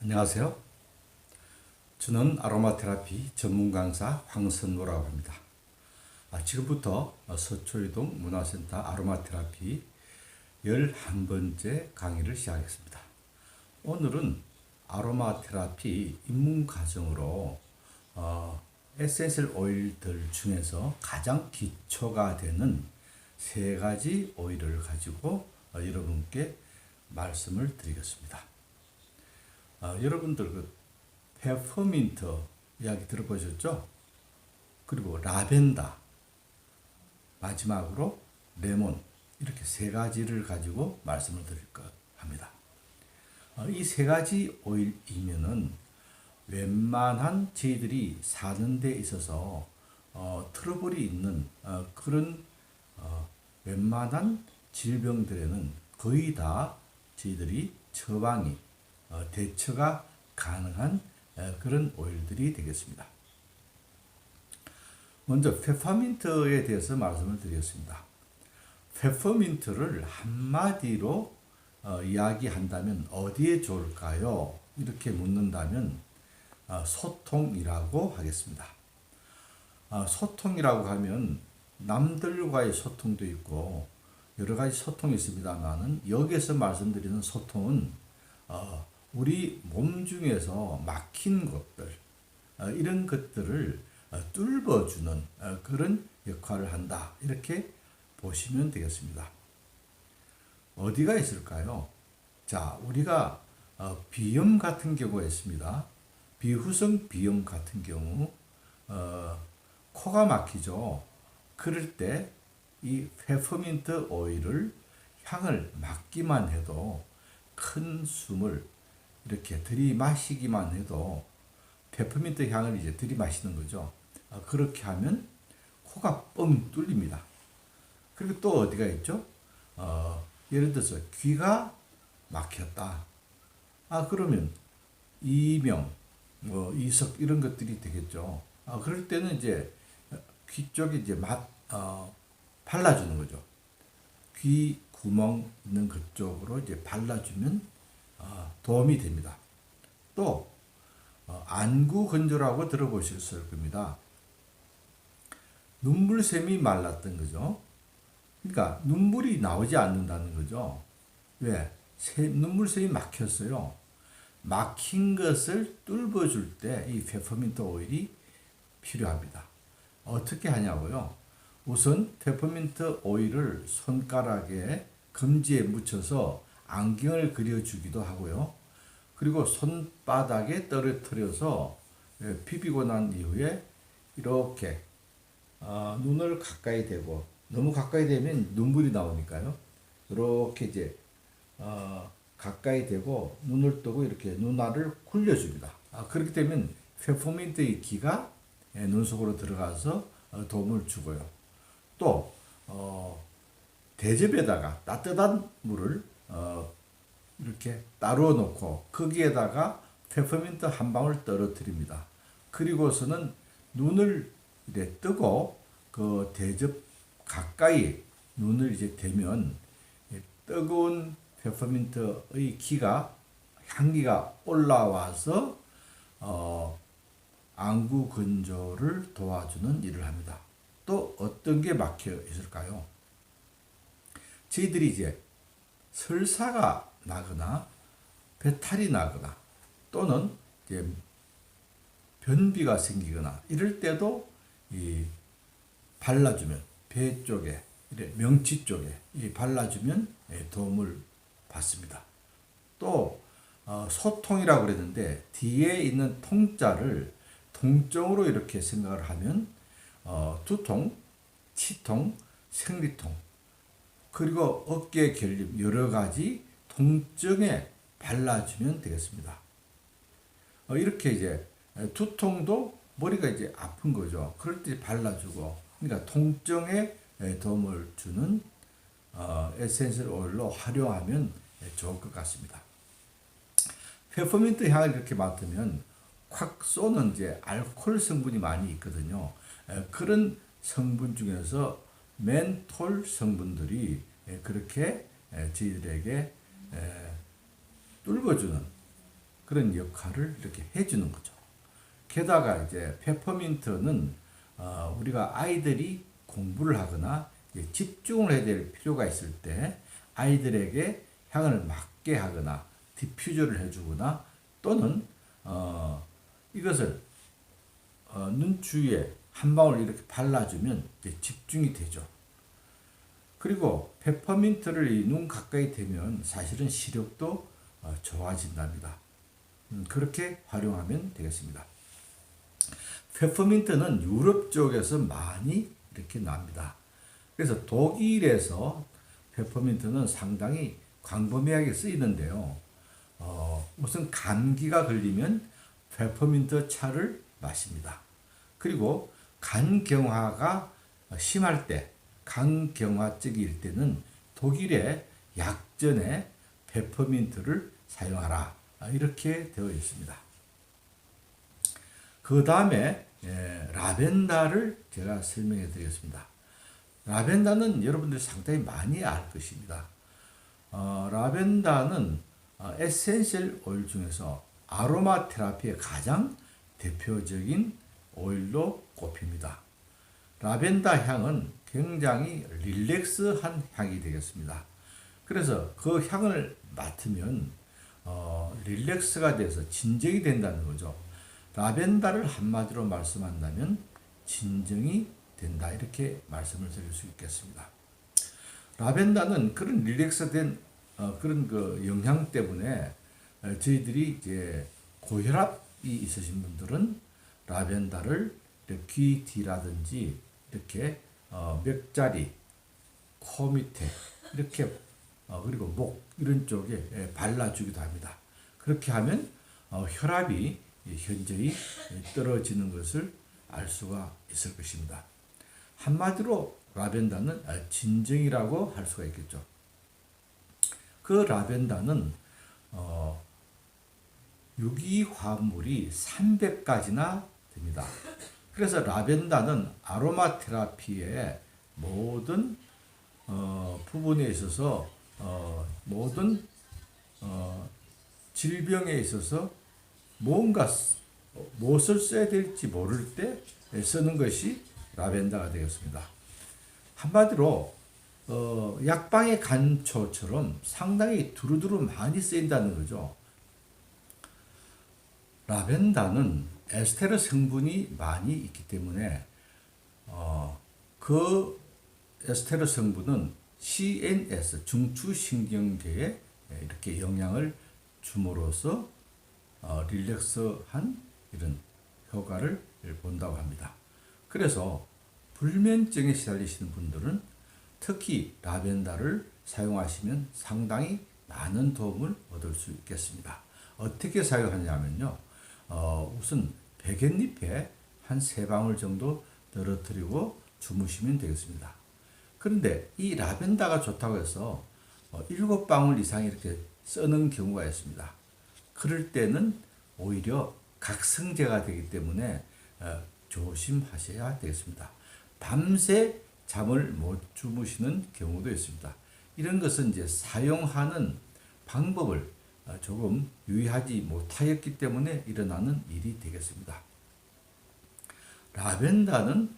안녕하세요. 저는 아로마 테라피 전문 강사 황선모라고 합니다. 지금부터 서초이동 문화센터 아로마 테라피 11번째 강의를 시작하겠습니다. 오늘은 아로마 테라피 입문 과정으로 에센셜 오일들 중에서 가장 기초가 되는 세 가지 오일을 가지고 여러분께 말씀을 드리겠습니다. 여러분들 페퍼민트 이야기 들어보셨죠? 그리고 라벤더, 마지막으로 레몬, 이렇게 세 가지를 가지고 말씀을 드릴까 합니다. 이 세 가지 오일이면은 웬만한 저희들이 사는 데 있어서 트러블이 있는 그런 웬만한 질병들에는 거의 다 저희들이 처방이 대처가 가능한 그런 오일들이 되겠습니다. 먼저 페퍼민트에 대해서 말씀을 드리겠습니다. 페퍼민트를 한마디로 이야기한다면 어디에 좋을까요? 이렇게 묻는다면 소통이라고 하겠습니다. 소통이라고 하면 남들과의 소통도 있고 여러 가지 소통이 있습니다만은 여기에서 말씀드리는 소통은 우리 몸 중에서 막힌 것들, 이런 것들을 뚫어주는 그런 역할을 한다. 이렇게 보시면 되겠습니다. 어디가 있을까요? 자, 우리가 비염 같은 경우가 있습니다. 비후성 비염 같은 경우, 코가 막히죠. 그럴 때 이 페퍼민트 오일을 향을 맡기만 해도 큰 숨을 이렇게 들이마시기만 해도 페퍼민트 향을 이제 들이마시는 거죠. 그렇게 하면 코가 뻥 뚫립니다. 그리고 또 어디가 있죠? 예를 들어서 귀가 막혔다. 그러면 이명, 이석 이런 것들이 되겠죠. 그럴 때는 이제 귀 쪽에 이제 발라주는 거죠. 귀 구멍 있는 그쪽으로 이제 발라주면 도움이 됩니다. 또 안구 건조라고 들어보셨을 겁니다. 눈물샘이 말랐던 거죠. 그러니까 눈물이 나오지 않는다는 거죠. 왜? 눈물샘이 막혔어요. 막힌 것을 뚫어줄 때 이 페퍼민트 오일이 필요합니다. 어떻게 하냐고요? 우선 페퍼민트 오일을 손가락에 검지에 묻혀서 안경을 그려주기도 하고요. 그리고 손바닥에 떨어뜨려서 비비고 난 이후에 이렇게 눈을 가까이 대고, 너무 가까이 대면 눈물이 나오니까요. 이렇게 이제 가까이 대고 눈을 뜨고 이렇게 눈알을 굴려줍니다. 그렇게 되면 페퍼민트의 기가 눈 속으로 들어가서 도움을 주고요. 또 대접에다가 따뜻한 물을 이렇게 따로 놓고 거기에다가 페퍼민트 한 방울 떨어뜨립니다. 그리고서는 눈을 이제 뜨고 그 대접 가까이 눈을 이제 대면 뜨거운 페퍼민트의 기가 향기가 올라와서 안구 건조를 도와주는 일을 합니다. 또 어떤 게 막혀 있을까요? 저희들이 이제 설사가 나거나 배탈이 나거나 또는 이제 변비가 생기거나 이럴 때도 이 발라주면 배 쪽에 명치 쪽에 발라주면 도움을 받습니다. 또 소통이라고 그랬는데 뒤에 있는 통자를 통증으로 이렇게 생각을 하면 두통, 치통, 생리통, 그리고 어깨 결림 여러 가지 통증에 발라주면 되겠습니다. 이렇게 이제 두통도 머리가 이제 아픈 거죠. 그럴 때 발라주고, 그러니까 통증에 도움을 주는 에센셜 오일로 활용하면 좋을 것 같습니다. 페퍼민트 향을 이렇게 맡으면 확 쏘는 이제 알코올 성분이 많이 있거든요. 그런 성분 중에서 멘톨 성분들이 그렇게 저희들에게 뚫어주는 그런 역할을 이렇게 해주는 거죠. 게다가 이제 페퍼민트는 우리가 아이들이 공부를 하거나 집중을 해야 될 필요가 있을 때 아이들에게 향을 맡게 하거나 디퓨저를 해주거나 또는 이것을 눈 주위에 한 방울 이렇게 발라주면 집중이 되죠. 그리고 페퍼민트를 눈 가까이 대면 사실은 시력도 좋아진답니다. 그렇게 활용하면 되겠습니다. 페퍼민트는 유럽 쪽에서 많이 이렇게 납니다. 그래서 독일에서 페퍼민트는 상당히 광범위하게 쓰이는데요. 우선 감기가 걸리면 페퍼민트 차를 마십니다. 그리고 간경화가 심할 때, 간경화증일 때는 독일의 약전에 페퍼민트를 사용하라. 이렇게 되어 있습니다. 그 다음에 라벤더를 제가 설명해 드리겠습니다. 라벤더는 여러분들이 상당히 많이 알 것입니다. 라벤더는 에센셜 오일 중에서 아로마 테라피의 가장 대표적인 오일로 꼽힙니다. 라벤더 향은 굉장히 릴렉스한 향이 되겠습니다. 그래서 그 향을 맡으면 릴렉스가 돼서 진정이 된다는 거죠. 라벤더를 한마디로 말씀한다면 진정이 된다 이렇게 말씀을 드릴 수 있겠습니다. 라벤더는 그런 릴렉스된 그런 그 영향 때문에 저희들이 이제 고혈압이 있으신 분들은 라벤더를 귀 뒤라든지 이렇게 맥자리, 코 밑에 이렇게 그리고 목 이런 쪽에 발라주기도 합니다. 그렇게 하면 혈압이 현저히 떨어지는 것을 알 수가 있을 것입니다. 한마디로 라벤더는 진정이라고 할 수가 있겠죠. 그 라벤더는 유기화합물이 300가지나 됩니다. 그래서 라벤더는 아로마 테라피의 모든 부분에 있어서 모든 질병에 있어서 뭔가 무엇을 써야 될지 모를 때 쓰는 것이 라벤더가 되겠습니다. 한마디로 약방의 간초처럼 상당히 두루두루 많이 쓰인다는 거죠. 라벤더는 에스테르 성분이 많이 있기 때문에 그 에스테르 성분은 CNS 중추신경계에 이렇게 영향을 줌으로써 릴렉스한 이런 효과를 본다고 합니다. 그래서 불면증에 시달리시는 분들은 특히 라벤더를 사용하시면 상당히 많은 도움을 얻을 수 있겠습니다. 어떻게 사용하냐면요. 우선 베갯잎에 한 3방울 정도 떨어뜨리고 주무시면 되겠습니다. 그런데 이 라벤더가 좋다고 해서 7방울 이상 이렇게 쓰는 경우가 있습니다. 그럴 때는 오히려 각성제가 되기 때문에 조심하셔야 되겠습니다. 밤새 잠을 못 주무시는 경우도 있습니다. 이런 것은 이제 사용하는 방법을 조금 유의하지 못하였기 때문에 일어나는 일이 되겠습니다. 라벤더는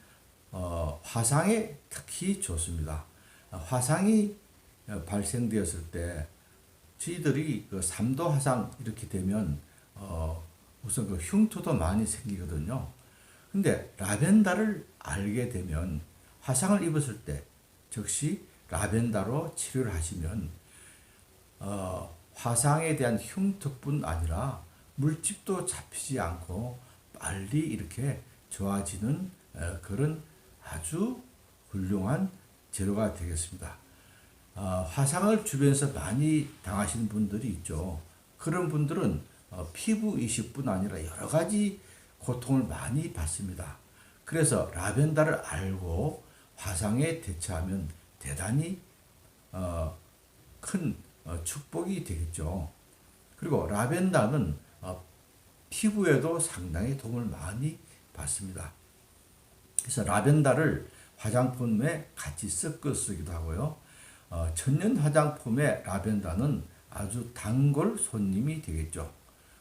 화상에 특히 좋습니다. 화상이 발생되었을 때 저희들이 그 3도 화상 이렇게 되면 우선 그 흉터도 많이 생기거든요. 근데 라벤더를 알게 되면 화상을 입었을 때 즉시 라벤더로 치료를 하시면 화상에 대한 흉터뿐 아니라 물집도 잡히지 않고 빨리 이렇게 좋아지는 그런 아주 훌륭한 재료가 되겠습니다. 화상을 주변에서 많이 당하시는 분들이 있죠. 그런 분들은 피부 이식뿐 아니라 여러 가지 고통을 많이 받습니다. 그래서 라벤더를 알고 화상에 대처하면 대단히 큰 축복이 되겠죠. 그리고 라벤더는 피부에도 상당히 도움을 많이 받습니다. 그래서 라벤더를 화장품에 같이 섞어 쓰기도 하고요. 천연 화장품의 라벤더는 아주 단골 손님이 되겠죠.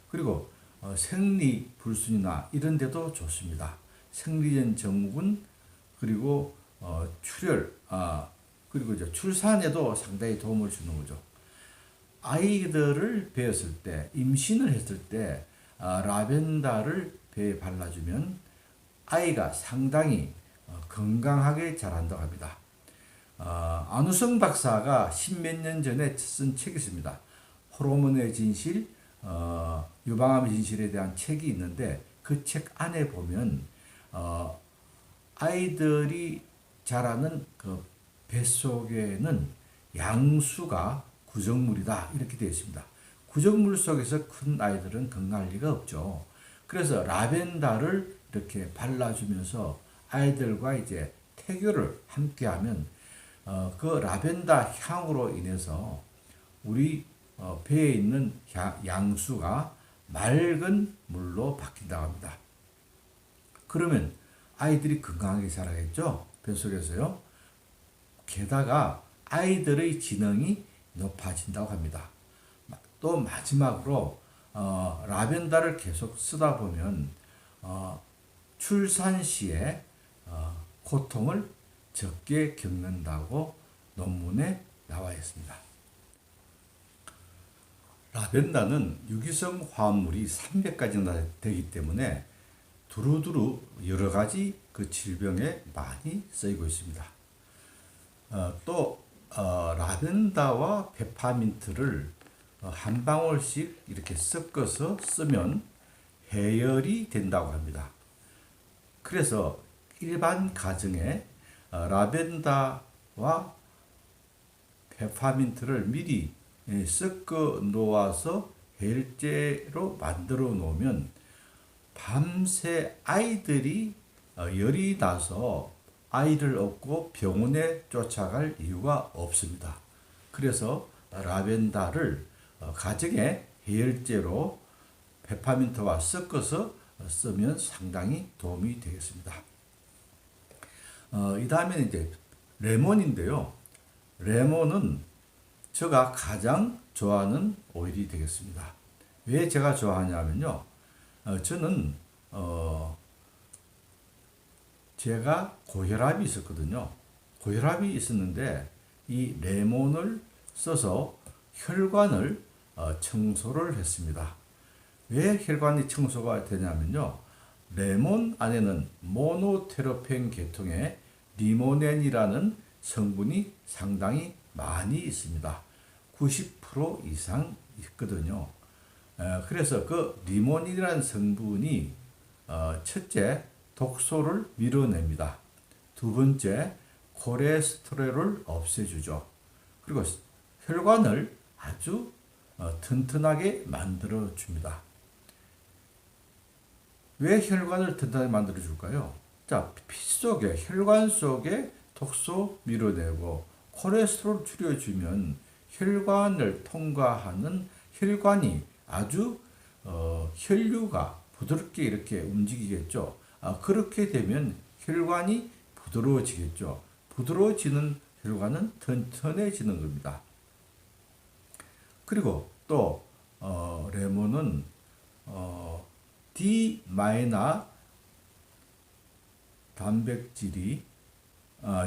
그리고 생리불순이나 이런 데도 좋습니다. 생리전 증후군 그리고 출혈 그리고 이제 출산에도 상당히 도움을 주는 거죠. 아이들을 배웠을 때 임신을 했을 때 라벤더를 배에 발라주면 아이가 상당히 건강하게 자란다고 합니다. 안우성 박사가 십몇 년 전에 쓴 책이 있습니다. 호르몬의 진실, 유방암의 진실에 대한 책이 있는데 그 책 안에 보면 아이들이 자라는 그 뱃속에는 양수가 구정물이다 이렇게 되어 있습니다. 구정물 속에서 큰 아이들은 건강할 리가 없죠. 그래서 라벤더를 이렇게 발라주면서 아이들과 이제 태교를 함께하면 그 라벤더 향으로 인해서 우리 배에 있는 양수가 맑은 물로 바뀐다고 합니다. 그러면 아이들이 건강하게 자라겠죠? 뱃속에서요. 게다가 아이들의 지능이 높아진다고 합니다. 또 마지막으로 라벤더를 계속 쓰다 보면 출산 시에 고통을 적게 겪는다고 논문에 나와 있습니다. 라벤더는 유기성 화합물이 300가지나 되기 때문에 두루두루 여러 가지 그 질병에 많이 쓰이고 있습니다. 또 라벤더와 페퍼민트를 한 방울씩 이렇게 섞어서 쓰면 해열이 된다고 합니다. 그래서 일반 가정에 라벤더와 페퍼민트를 미리 섞어 놓아서 해열제로 만들어 놓으면 밤새 아이들이 열이 나서 아이를 업고 병원에 쫓아갈 이유가 없습니다. 그래서 라벤더를 가정에 해열제로 페퍼민트와 섞어서 쓰면 상당히 도움이 되겠습니다. 이 다음에는 이제 레몬인데요. 레몬은 제가 가장 좋아하는 오일이 되겠습니다. 왜 제가 좋아하냐면요. 저는 제가 고혈압이 있었거든요. 고혈압이 있었는데 이 레몬을 써서 혈관을 청소를 했습니다. 왜 혈관이 청소가 되냐면요. 레몬 안에는 모노테르펜 계통의 리모넨이라는 성분이 상당히 많이 있습니다. 90% 이상 있거든요. 그래서 그 리모닌이라는 성분이 첫째 독소를 밀어냅니다. 두 번째 콜레스테롤을 없애주죠. 그리고 혈관을 아주 튼튼하게 만들어 줍니다. 왜 혈관을 튼튼하게 만들어 줄까요? 자, 피 속에 혈관 속에 독소 밀어내고 콜레스테롤 줄여주면 혈관을 통과하는 혈관이 아주 혈류가 부드럽게 이렇게 움직이겠죠. 그렇게 되면 혈관이 부드러워지겠죠. 부드러워지는 혈관은 튼튼해지는 겁니다. 그리고 또 레몬은 D- 단백질이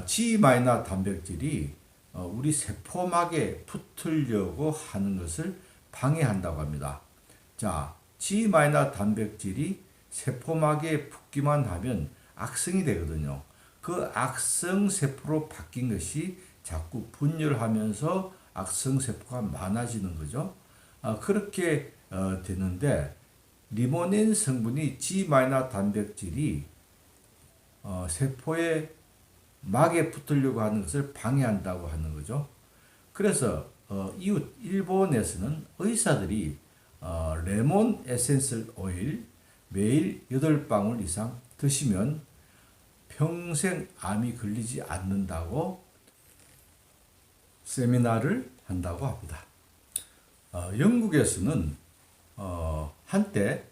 G- 단백질이 우리 세포막에 붙으려고 하는 것을 방해한다고 합니다. 자, G- 단백질이 세포막에 붙기만 하면 악성이 되거든요. 그 악성 세포로 바뀐 것이 자꾸 분열하면서 악성 세포가 많아지는 거죠. 그렇게 되는데 리모넨 성분이 G- 단백질이 세포의 막에 붙으려고 하는 것을 방해한다고 하는 거죠. 그래서 이웃 일본에서는 의사들이 레몬 에센셜 오일 매일 8방울 이상 드시면 평생 암이 걸리지 않는다고 세미나를 한다고 합니다. 영국에서는 한때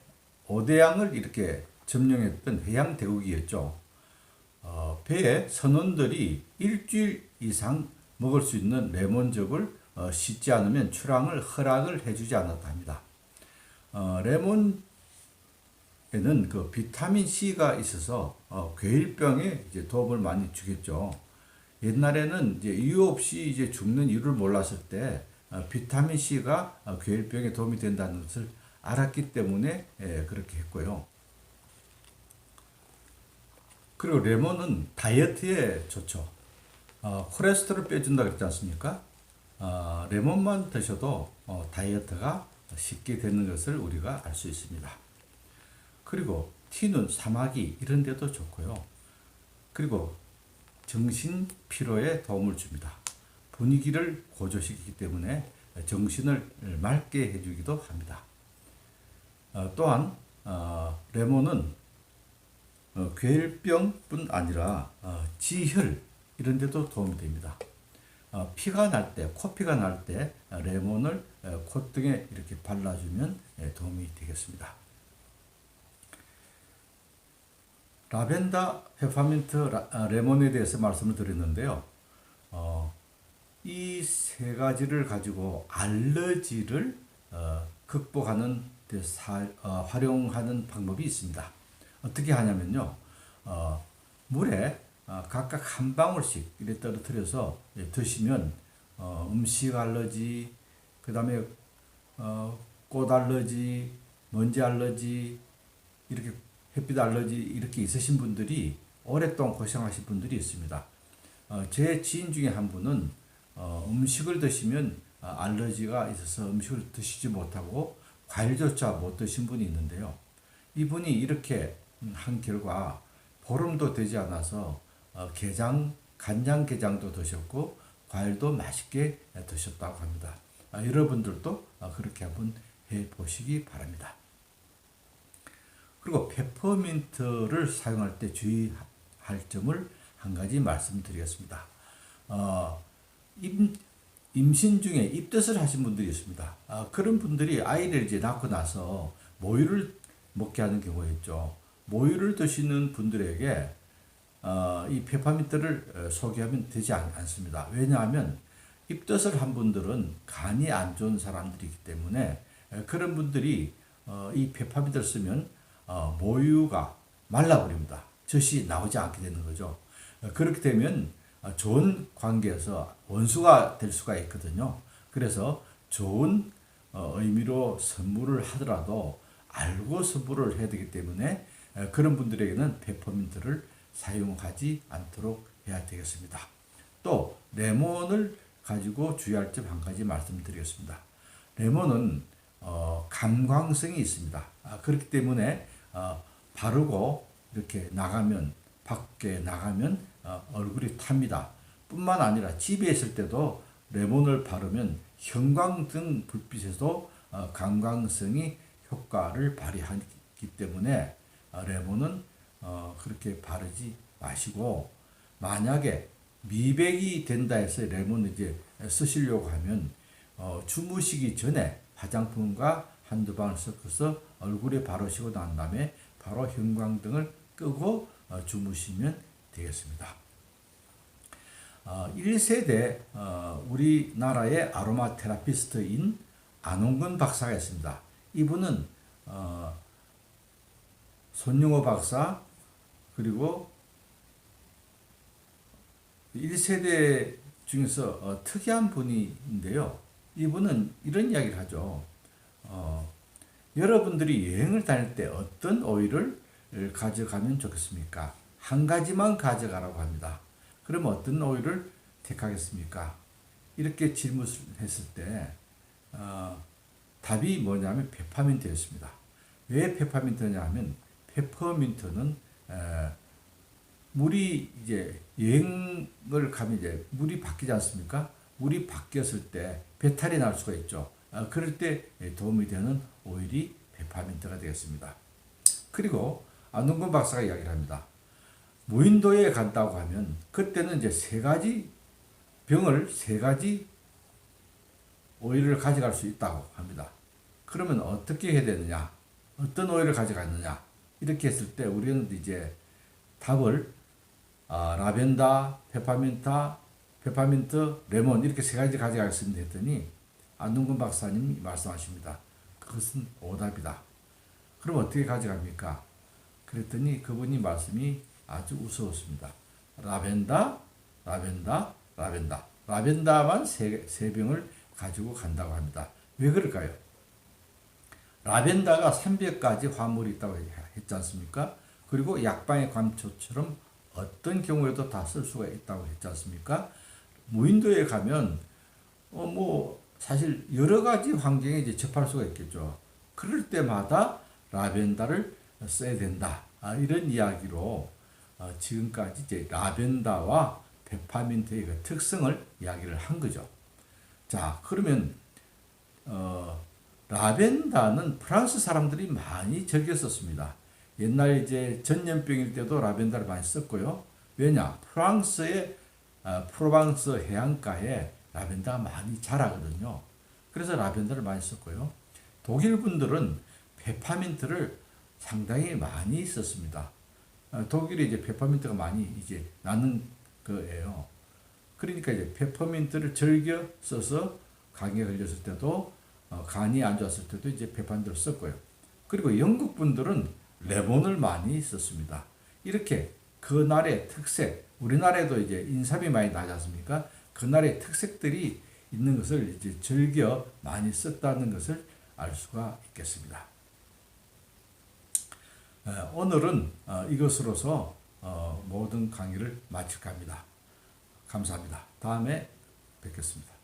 5대양을 이렇게 점령했던 해양 대국이었죠. 배에 선원들이 일주일 이상 먹을 수 있는 레몬즙을 씻지 않으면 출항을 허락을 해주지 않았다 합니다. 레몬에는 그 비타민 C가 있어서 괴일병에 이제 도움을 많이 주겠죠. 옛날에는 이제 이유 없이 이제 죽는 이유를 몰랐을 때 비타민 C가 괴일병에 도움이 된다는 것을 알았기 때문에 그렇게 했고요. 그리고 레몬은 다이어트에 좋죠. 콜레스테롤 빼준다 그랬지 않습니까? 레몬만 드셔도 다이어트가 쉽게 되는 것을 우리가 알 수 있습니다. 그리고 티눈, 사마귀 이런 데도 좋고요. 그리고 정신 피로에 도움을 줍니다. 분위기를 고조시키기 때문에 정신을 맑게 해주기도 합니다. 또한 레몬은 괴일병뿐 아니라 지혈 이런 데도 도움이 됩니다. 피가 날 때, 코피가 날 때 레몬을 콧등에 이렇게 발라주면 도움이 되겠습니다. 라벤더, 페퍼민트, 레몬에 대해서 말씀을 드렸는데요. 이 세 가지를 가지고 알러지를 극복하는 데 활용하는 방법이 있습니다. 어떻게 하냐면요. 물에 각각 한 방울씩 이렇게 떨어뜨려서 드시면 음식 알러지, 그 다음에 꽃 알러지, 먼지 알러지, 이렇게 햇빛 알러지 이렇게 있으신 분들이 오랫동안 고생하신 분들이 있습니다. 제 지인 중에 한 분은 음식을 드시면 알러지가 있어서 음식을 드시지 못하고 과일조차 못 드신 분이 있는데요. 이분이 이렇게 한 결과 보름도 되지 않아서 간장게장도 드셨고 과일도 맛있게 드셨다고 합니다. 여러분들도 그렇게 한번 해보시기 바랍니다. 그리고 페퍼민트를 사용할 때 주의할 점을 한 가지 말씀드리겠습니다. 임신 중에 입덧을 하신 분들이 있습니다. 그런 분들이 아이를 이제 낳고 나서 모유를 먹게 하는 경우가 있죠. 모유를 드시는 분들에게 이 페퍼민트를 소개하면 되지 않습니다. 왜냐하면 입덧을 한 분들은 간이 안 좋은 사람들이기 때문에 그런 분들이 이 페퍼민트를 쓰면 모유가 말라버립니다. 젖이 나오지 않게 되는 거죠. 그렇게 되면 좋은 관계에서 원수가 될 수가 있거든요. 그래서 좋은 의미로 선물을 하더라도 알고 선물을 해야 되기 때문에 그런 분들에게는 페퍼민트를 사용하지 않도록 해야 되겠습니다. 또 레몬을 가지고 주의할 점 한 가지 말씀드리겠습니다. 레몬은 감광성이 있습니다. 그렇기 때문에 바르고 이렇게 나가면 밖에 나가면 얼굴이 탑니다. 뿐만 아니라 집에 있을 때도 레몬을 바르면 형광등 불빛에도 감광성이 효과를 발휘하기 때문에 레몬은 그렇게 바르지 마시고, 만약에 미백이 된다 해서 레몬을 이제 쓰시려고 하면 주무시기 전에 화장품과 한두 방울 섞어서 얼굴에 바르시고 난 다음에 바로 형광등을 끄고 주무시면 되겠습니다. 1세대 우리나라의 아로마 테라피스트인 안홍근 박사가 있습니다. 이분은 손용호 박사 그리고 1세대 중에서 특이한 분인데요. 이분은 이런 이야기를 하죠. 여러분들이 여행을 다닐 때 어떤 오일을 가져가면 좋겠습니까? 한 가지만 가져가라고 합니다. 그럼 어떤 오일을 택하겠습니까? 이렇게 질문을 했을 때 답이 뭐냐면 페퍼민트였습니다. 왜 페퍼민트냐 하면 페퍼민트는 물이 이제 여행을 가면 이제 물이 바뀌지 않습니까? 물이 바뀌었을 때 배탈이 날 수가 있죠. 그럴 때 도움이 되는 오일이 페퍼민트가 되겠습니다. 그리고 안홍근 박사가 이야기를 합니다. 무인도에 간다고 하면 그때는 이제 세 가지 오일을 가져갈 수 있다고 합니다. 그러면 어떻게 해야 되느냐? 어떤 오일을 가져가느냐? 이렇게 했을 때 우리는 이제 답을 라벤더, 페퍼민트, 레몬 이렇게 세 가지 가져가겠습니다 했더니 안동근 박사님이 말씀하십니다. 그것은 오답이다. 그럼 어떻게 가져갑니까? 그랬더니 그분이 말씀이 아주 우스웠습니다. 라벤더, 라벤더, 라벤더. 라벤더만 세 병을 가지고 간다고 합니다. 왜 그럴까요? 라벤더가 300가지 화물이 있다고 했지 않습니까? 그리고 약방의 감초처럼 어떤 경우에도 다 쓸 수가 있다고 했지 않습니까? 무인도에 가면 뭐 사실 여러 가지 환경에 이제 접할 수가 있겠죠. 그럴 때마다 라벤더를 써야 된다. 이런 이야기로 지금까지 이제 라벤더와 페퍼민트의 그 특성을 이야기를 한 거죠. 자, 그러면 라벤더는 프랑스 사람들이 많이 즐겨 썼습니다. 옛날 이제 전염병일 때도 라벤더를 많이 썼고요. 왜냐? 프랑스의 프로방스 해안가에 라벤더가 많이 자라거든요. 그래서 라벤더를 많이 썼고요. 독일 분들은 페퍼민트를 상당히 많이 썼습니다. 독일에 이제 페퍼민트가 많이 이제 나는 거예요. 그러니까 이제 페퍼민트를 즐겨 써서 감기에 걸렸을 때도 간이 안 좋았을 때도 이제 페퍼민트를 썼고요. 그리고 영국 분들은 레몬을 많이 썼습니다. 이렇게 그 나라의 특색, 우리나라에도 이제 인삼이 많이 나지 않습니까? 그 나라의 특색들이 있는 것을 이제 즐겨 많이 썼다는 것을 알 수가 있겠습니다. 오늘은 이것으로서 모든 강의를 마칠까 합니다. 감사합니다. 다음에 뵙겠습니다.